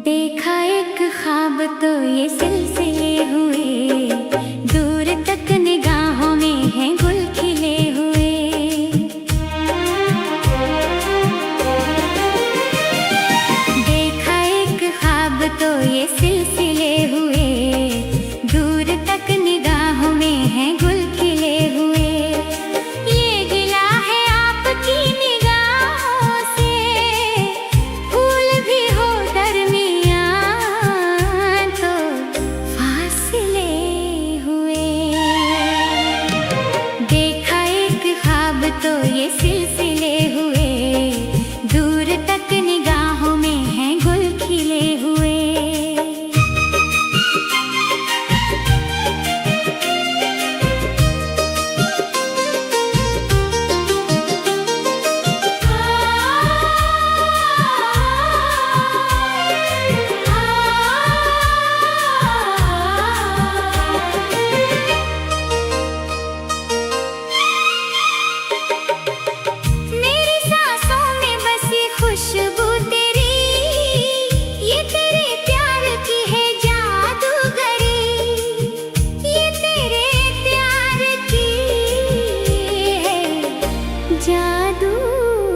देखा एक ख्वाब तो ये सिलसिले हुए, दूर तक निगाहों में हैं गुल खिले हुए। देखा एक ख्वाब तो ये सिलसिले हुए, दूर तक निगाहों में हैं गुल खिले हुए। ये गिला है आपकी निगाहों से, फूल भी हो दरमियां तो फासले हुए। देखा एक ख्वाब तो ये सिलसिले हुए, दूर तक निगाहों में हैं गुल खिले हुए। मेरी सांसों में बसी खुशबू तेरी, ये तेरे प्यार की है जादूगरी। ये तेरे प्यार की है जादूगरी।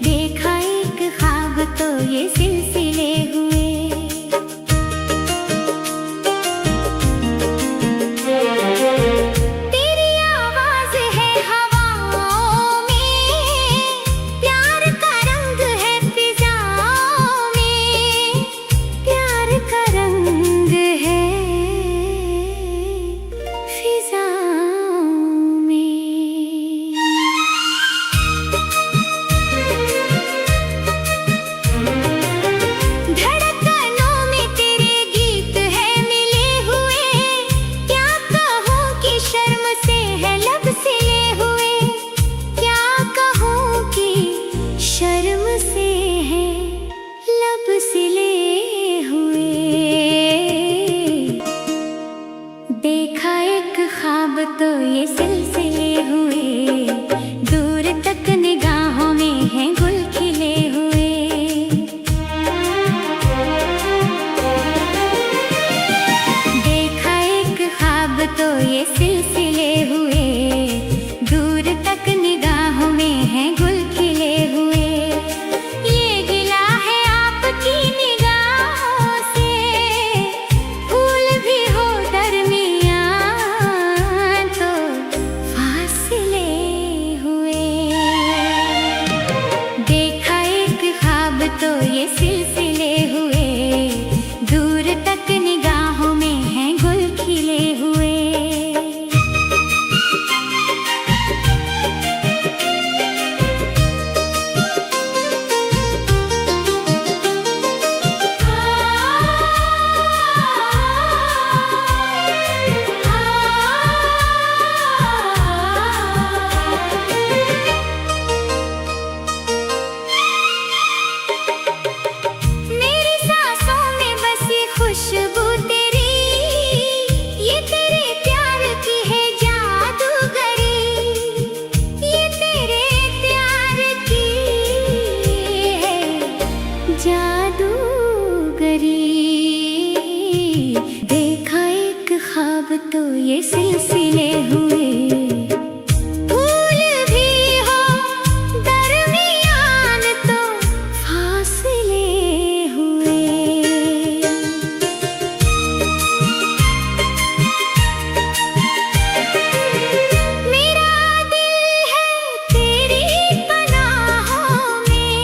देखा एक ख्वाब तो ये सिलसिले हुए। तेरी आवाज है हवाओं में, प्यार का रंग है फिजाओं में। प्यार का रंग है फिजाओं में। धड़कनों में तेरे गीत है मिले हुए। क्या कहूँ कि शर्म से है लब सिले हुए। क्या कहूँ कि शर्म से है लब सिले हुए। देखा एक ख्वाब तो ये सिलसिले हुए, दूर तक निगाहों में हैं गुल खिले हुए। देखा एक ख्वाब तो ये सिलसिले हुए, दूर तक निगाहों में हैं गुल खिले हुए। ये गिला है आपकी निगाहों से, फूल भी हो दरमियां तो फासले हुए। देखा एक ख्वाब तो ये सिलसिले हुए, दूर तक निगाहों में हैं गुल खिले हुए। मेरी सांसों में बसी खुशबू तेरी, ये तेरे प्यार की है जादूगरी। ये तेरे प्यार की है जादूगरी। देखा एक ख्वाब तो ये सिलसिले हुए। फूल भी हो दरमियान तो फासले हुए। मेरा दिल है तेरी पनाहों में।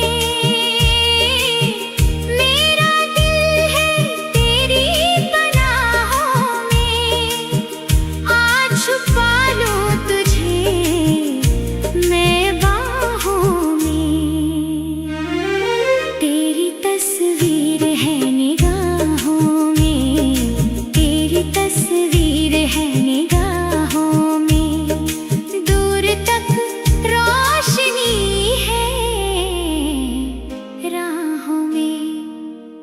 मेरा दिल है तेरी पनाहों में। आज छुपा लूं तुझे मैं बाहों में। तेरी तस्वीर है निगाहों में। तेरी तस्वीर है निगाहों में। दूर तक रोशनी है राहों में।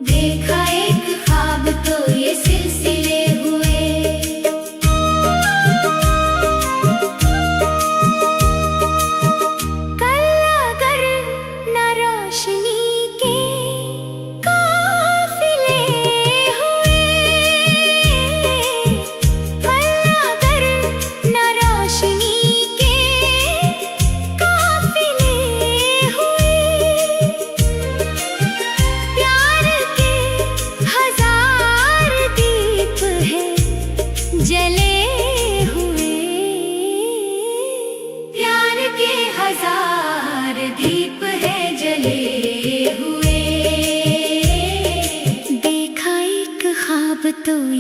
देखा एक ख्वाब तो ये सिलसिले हुए। कल अगर न रोशनी के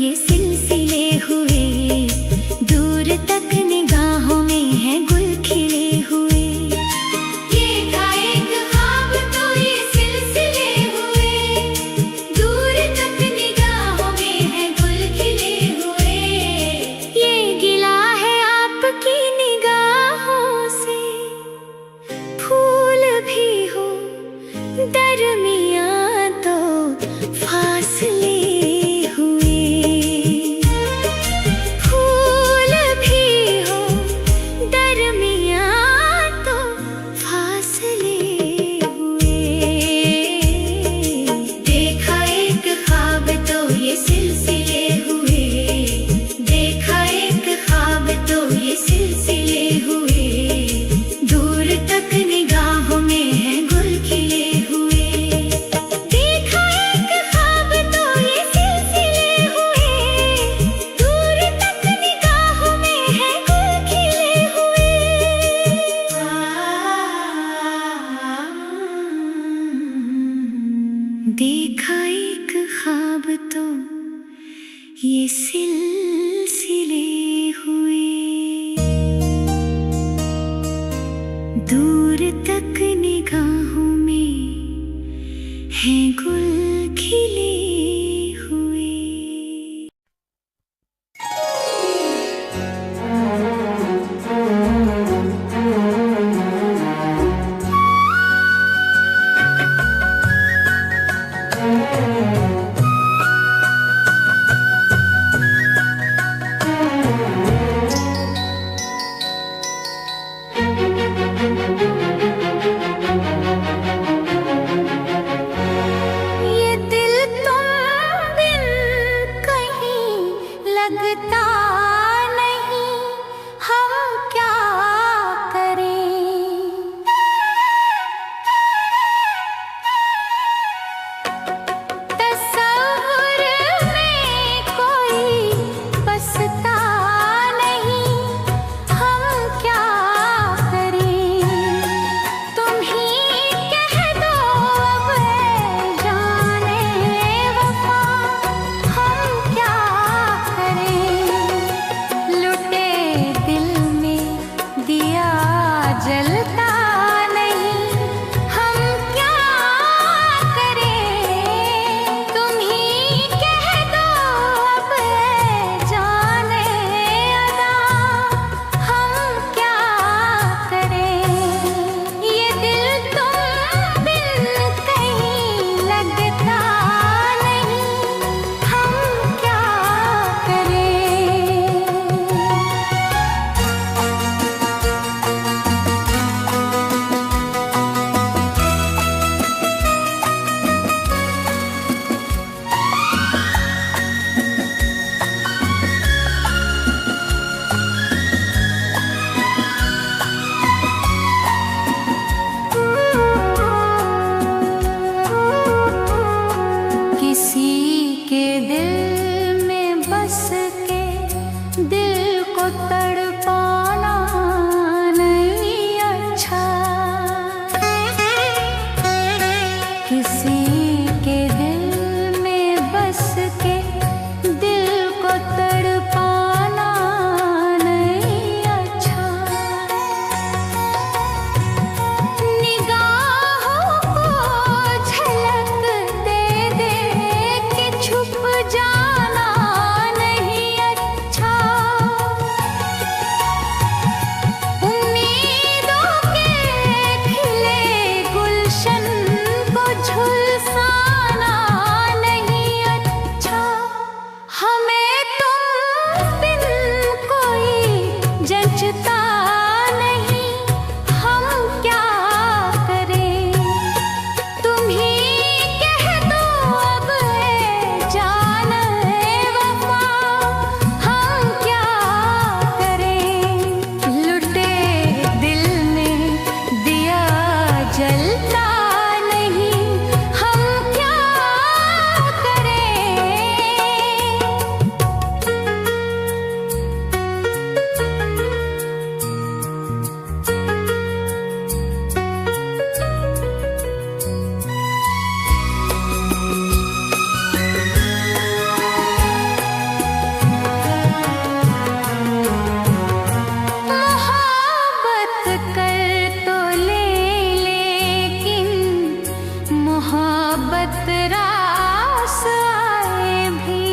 ये सिलसिले हुए, दूर तक निगाहों में है गुल खिले हुए। ये था एक ख्वाब तो ये सिलसिले हुए, दूर तक निगाहों में है गुल खिले हुए। ये गिला है आपकी निगाहों से, फूल भी हो दरमियां तो फासले हुए। फूल भी हो दरमियां तो फासले हुए। देखा एक ख्वाब तो ये सिलसिले हुए, देखा एक ख्वाब तो ये सिलसिले हुए, दूर तक निगाहों में है गुल खिले हुए। देखा एक ख्वाब तो ये सिलसिले हुए, दूर तक निगाहों में है गुल खिले हुए। देखा एक ख्वाब तो ये सिलसिले हुए, दूर तक निगाहों में है गुल खिले हुए। ये दिल तुम बिन कहीं लगता नहीं, हम क्या करें। तस्वुर में कोई बसता नहीं, हम क्या करें। तुम ही कह दो अब ऐ जाने वफा, हम क्या करें। लुटे दिल में दिया जलता नहीं, हम क्या करें। तुम ही कह दो अब ऐ जाने अदा, हम क्या करें। ये दिल तुम बिन कहीं लगता नहीं, हम क्या करें। किसी के दिल में बस के दिल को तड़पाना नहीं अच्छा। किसी के दिल में बस के दिल को तड़पाना नहीं अच्छा। निगाहों को झलक दे दे के छुप जाना नहीं अच्छा। उम्मीदों के खिले गुलशन को झुलसा रास आए भी।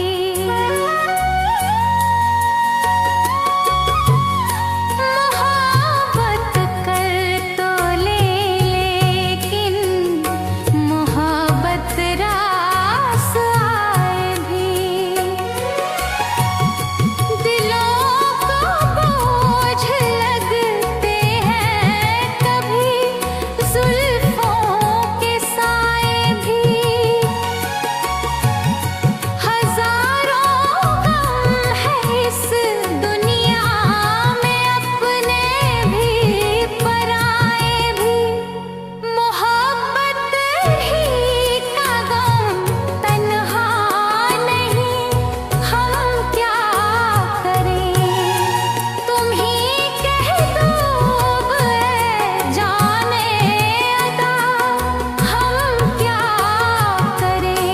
मोहब्बत कर तो ले लेकिन मोहब्बत रास आए भी। दिलों को बोझ लगते हैं कभी जुल्फों के साए भी। हजारों गम है इस दुनिया में अपने भी पराए भी। मोहब्बत ही का गम तन्हा नहीं, हम क्या करें। तुम ही कह दो जाने अदा, हम क्या करें।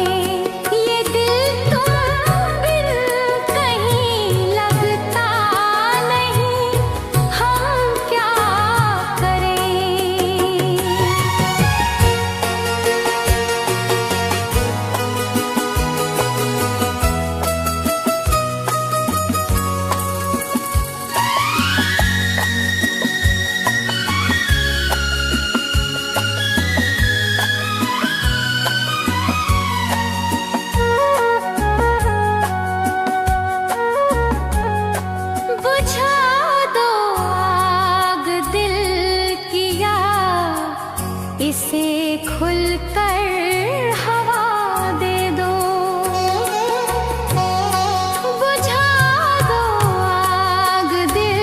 ये दिल तुम बिन कहीं लगता नहीं, हम क्या करें। बुझा दो आग दिल किया, इसे खुलकर हवा दे दो। बुझा दो आग दिल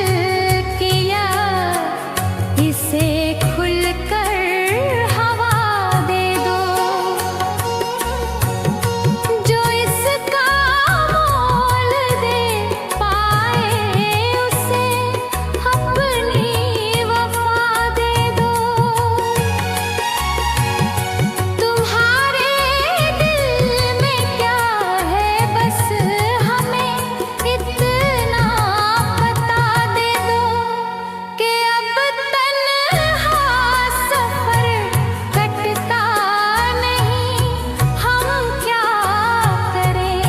किया, इसे खुलकर हवा दे दो। जो इसका मोल दे पाए उसे अपनी वफा दे दो। तुम्हारे दिल में क्या है बस हमें इतना पता दे दो कि अब तन्हा सफर कटता नहीं, हम क्या करें।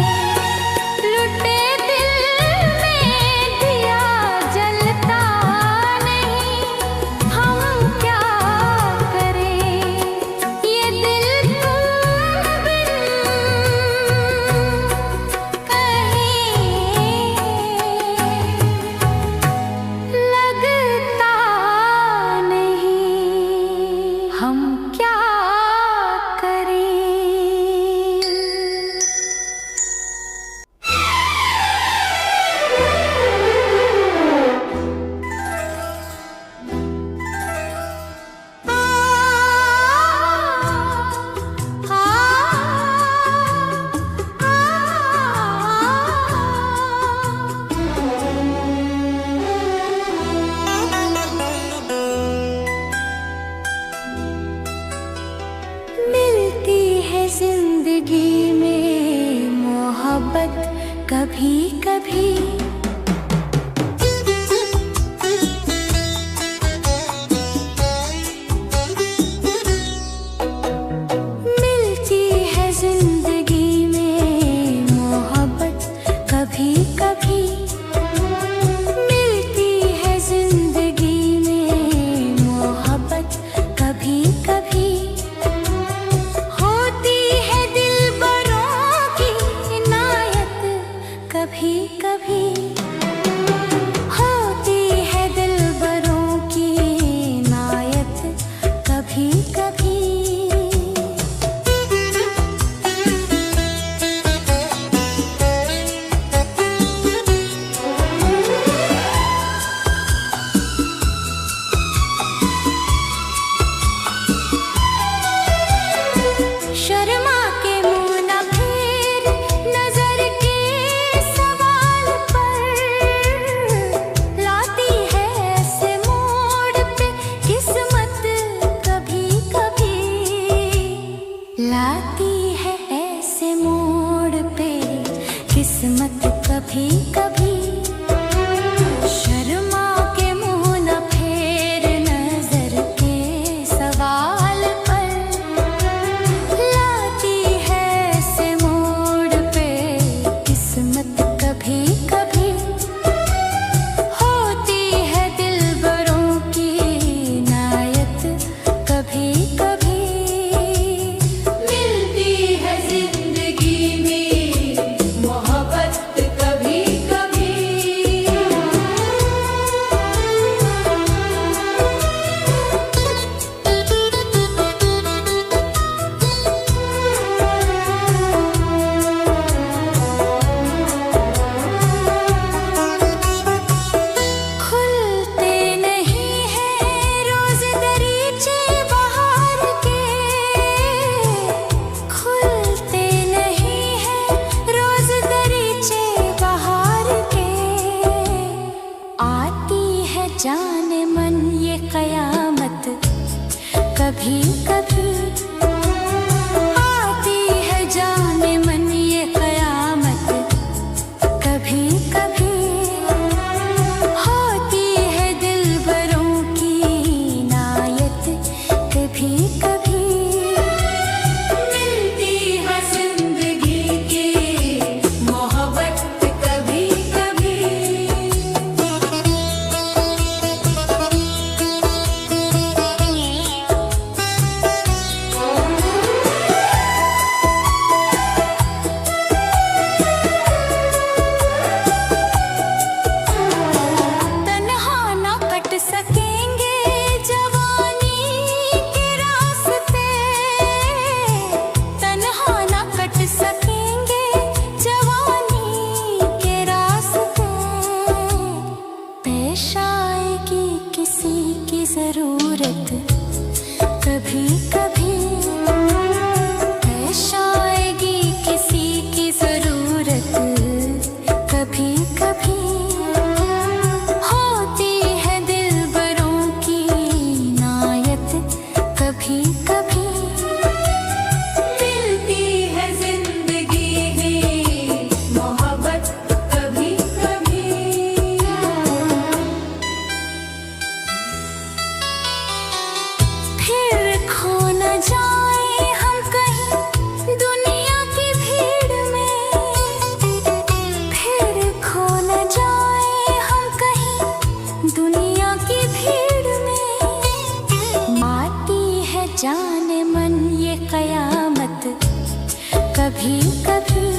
लुटे दिल में दिया जलता नहीं, हम क्या करें। ये दिल तुम बिन कहीं लगता नहीं, हम क्या करें। मिलती है जिंदगी में मोहब्बत कभी कभी। मिलती है जिंदगी में मोहब्बत कभी कभी। मिलती है जिंदगी में मोहब्बत कभी कभी। होती है दिलबरों की इनायत कभी कभी। होती है दिलबरों की इनायत कभी कभी। शर्मा के मुँह न फेर नजर के सवाल पर। लाती है ऐसे मोड़ पे किस्मत कभी कभी। लाती है ऐसे मोड़ पे किस्मत कभी कभी। शर्मा के मुँह न फेर नजर के सवाल पर। लाती बचपन ये कयामत कभी कभी